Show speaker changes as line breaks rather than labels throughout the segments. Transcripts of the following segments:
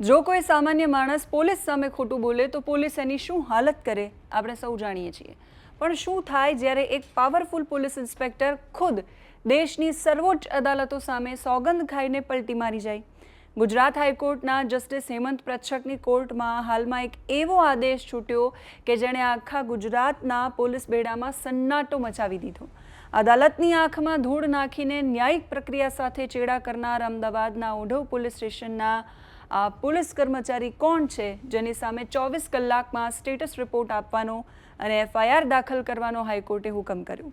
જો કોઈ સામાન્ય માણસ પોલીસ સામે ખોટું બોલે તો પોલીસ એની શું હાલત કરે આપણે સૌ જાણીએ છીએ। પણ શું થાય જ્યારે એક પાવરફુલ પોલીસ ઇન્સ્પેક્ટર ખુદ દેશની સર્વોચ્ચ અદાલતો સામે સોગંદ ખાઈને પલટી મારી જાય। ગુજરાત હાઈકોર્ટના જસ્ટિસ હેમંત પ્રચ્છકની કોર્ટમાં હાલમાં એક એવો આદેશ છૂટ્યો કે જેણે આખા ગુજરાતના પોલીસ બેડામાં સન્નાટો મચાવી દીધો। અદાલતની આંખમાં ધૂળ નાખીને ન્યાયિક પ્રક્રિયા સાથે ચેડા કરનાર અમદાવાદના ઓઢવ પોલીસ સ્ટેશનના આ પોલીસ કર્મચારી કોણ છે જેની સામે 24 કલાકમાં સ્ટેટસ રિપોર્ટ આપવાનો અને એફઆઈઆર દાખલ કરવાનો હાઈકોર્ટે હુકમ કર્યો।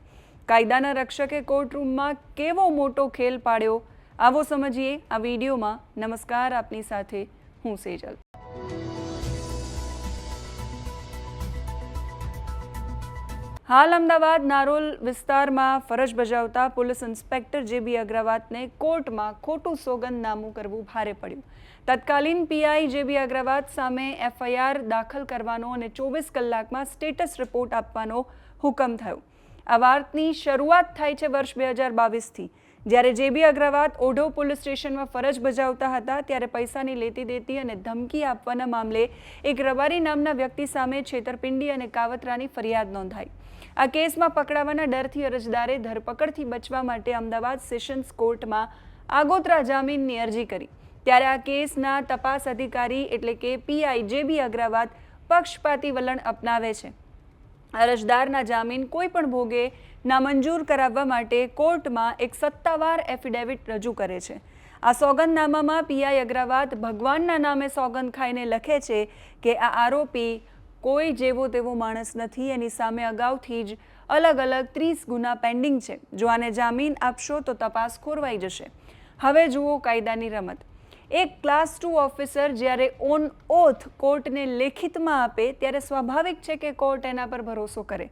કાયદાના રક્ષકે કોર્ટરૂમમાં કેવો મોટો ખેલ પાડ્યો આવો સમજીએ આ વિડીયોમાં। નમસ્કાર, આપની સાથે હું સેજલ। હાલ અમદાવાદ નારોલ વિસ્તારમાં ફરજ બજાવતા પોલીસ ઇન્સ્પેક્ટર જેબી અગ્રવાલને કોર્ટમાં ખોટું સોગંદનામું કરવું ભારે પડ્યું। તત્કાલીન પીઆઈ જેબી અગ્રવાલ સામે એફઆઈઆર દાખલ કરવાનો અને 24 કલાકમાં સ્ટેટસ રિપોર્ટ આપવાનો હુકમ થયો। આ વાતની શરૂઆત થાય છે વર્ષ 2022થી, જ્યારે જેબી અગ્રવાલ ઓઢવ પોલીસ સ્ટેશનમાં ફરજ બજાવતા હતા ત્યારે પૈસાની લેતી દેતી અને ધમકી આપવાના મામલે એક રબારી નામના વ્યક્તિ સામે છેતરપિંડી અને કાવતરાની ફરિયાદ નોંધાઈ। આ કેસમાં પકડાવાના ડરથી અરજદારે ધરપકડથી બચવા માટે અમદાવાદ સેશન્સ કોર્ટમાં આગોતરા જામીનની અરજી કરી, ત્યારે આ કેસના તપાસ અધિકારી એટલે કે પીઆઈ જેબી અગ્રવાલ પક્ષપાતી વલણ અપનાવે છે। અરજદારના જામીન કોઈ પણ ભોગે નામંજૂર કરાવવા માટે કોર્ટમાં એક સત્તાવાર એફિડેવિટ રજૂ કરે છે। આ સોગંદનામામાં પીઆઈ અગ્રવાલ ભગવાનના નામે સોગંદ ખાઈને લખે છે કે આ આરોપી કોઈ જેવો તેવો માણસ નથી, એની સામે અગાઉથી જ અલગ અલગ 30 ગુના પેન્ડિંગ છે। જો આને જામીન આપશો તો તપાસ ખોરવાઈ જશે। હવે જુઓ કાયદાની રમત। એક ક્લાસ 2 ઓફિસર જ્યારે ઓન ઓથ કોર્ટને લેખિતમાં આપે ત્યારે સ્વાભાવિક છે કે કોર્ટ એના પર ભરોસો કરે।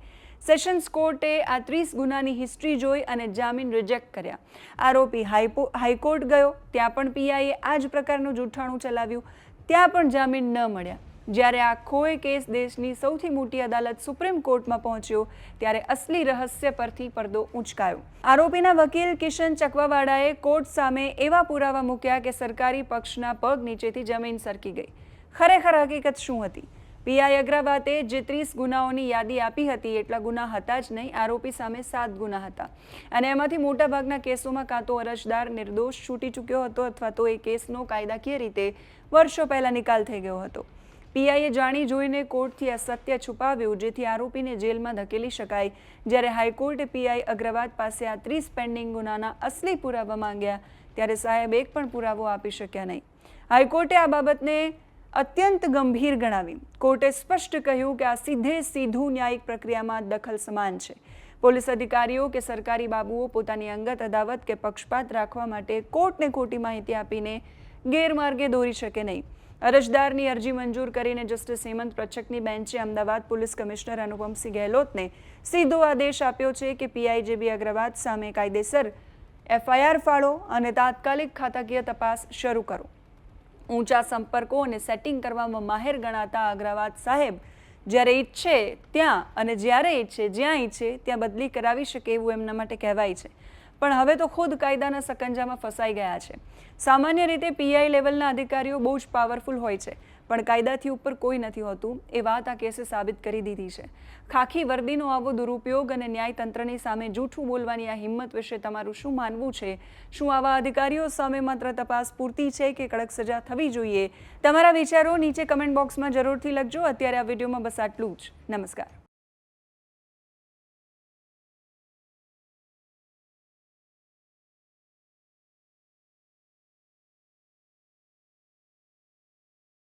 સેશન્સ કોર્ટે આ 30 ગુનાની હિસ્ટ્રી જોઈ અને જામીન રિજેક્ટ કર્યા। આરોપી હાઈકોર્ટ ગયો, ત્યાં પણ પીઆઈએ આ જ પ્રકારનું જૂઠાણું ચલાવ્યું, ત્યાં પણ જામીન ન મળ્યા। જ્યારે આખોય કેસ દેશની સૌથી મોટી અદાલત સુપ્રીમ કોર્ટમાં પહોંચ્યો ત્યારે અસલી રહસ્ય પરથી પડદો ઉંચકાયો। આરોપીના વકીલ કિશન ચકવાવાળાએ કોર્ટ સામે એવા પુરાવા મૂક્યા કે સરકારી પક્ષના પગ નીચેથી જમીન સરકી ગઈ। ખરેખર હકીકત શું હતી? પીઆઈ અગ્રવાલે જે 30 ગુનાઓની યાદી આપી હતી એટલા ગુના હતા જ નહીં, આરોપી સામે 7 ગુના હતા અને એમાંથી મોટાભાગના કેસોમાં કાં તો અરજદાર નિર્દોષ છૂટી ચૂક્યો હતો અથવા તો એ કેસનો કાયદાકીય રીતે વર્ષો પહેલા નિકાલ થઈ ગયો હતો। પીઆઈએ જાણી જોઈને કોર્ટથી આ સત્ય છુપાવ્યું જેથી આરોપીને જેલમાં ધકેલી શકાય, જ્યારે હાઈકોર્ટે પીઆઈ અગ્રવાલ પાસે આ 30 પેન્ડિંગ ગુનાના અસલી પુરાવા માંગ્યા ત્યારે સાહેબ એક પણ પુરાવો આપી શક્યા નહીં। હાઈકોર્ટે આ બાબતને અત્યંત ગંભીર ગણાવી। કોર્ટે સ્પષ્ટ કહ્યું કે આ સીધું ન્યાયિક પ્રક્રિયામાં દખલ સમાન છે। પોલીસ અધિકારીઓ કે સરકારી બાબુઓ પોતાની અંગત અદાવત કે પક્ષપાત રાખવા માટે કોર્ટને ખોટી માહિતી આપીને ગેરમાર્ગે દોરી શકે નહીં। અરજદારની અરજી મંજૂર કરીને જસ્ટિસ હેમંત પ્રચ્છકની બેન્ચે અમદાવાદ પોલીસ કમિશનર અનુપમસિંહ ગેહલોતને સીધો આદેશ આપ્યો છે કે પીઆઈ જેબી અગ્રવાલ સામે કાયદેસર એફઆઈઆર ફાળો અને તાત્કાલિક ખાતાકીય તપાસ શરૂ કરો। ઊંચા સંપર્કો અને સેટિંગ કરવામાં માહેર ગણાતા અગ્રવાલ સાહેબ જ્યારે ઈચ્છે ત્યાં અને જ્યારે ઈચ્છે જ્યાં ઈચ્છે ત્યાં બદલી કરાવી શકે એવું એમના માટે કહેવાય છે। પણ હવે તો ખુદ કાયદાના સકંજામાં ફસાઈ ગયા છે। સામાન્ય રીતે પીઆઈ લેવલના અધિકારીઓ બહુ જ પાવરફુલ હોય છે, પણ કાયદાથી ઉપર કોઈ નથી હોતું એ વાત આ કેસે સાબિત કરી દીધી છે। ખાખી વર્દીનો આવો દુરુપયોગ અને ન્યાયતંત્રની સામે જૂઠું બોલવાની આ હિંમત વિશે તમારું શું માનવું છે? શું આવા અધિકારીઓ સામે માત્ર તપાસ પૂરતી છે કે કડક સજા થવી જોઈએ? તમારા વિચારો નીચે કમેન્ટ બોક્સમાં જરૂરથી લખજો। અત્યારે આ વિડીયોમાં બસ આટલું જ। નમસ્કાર।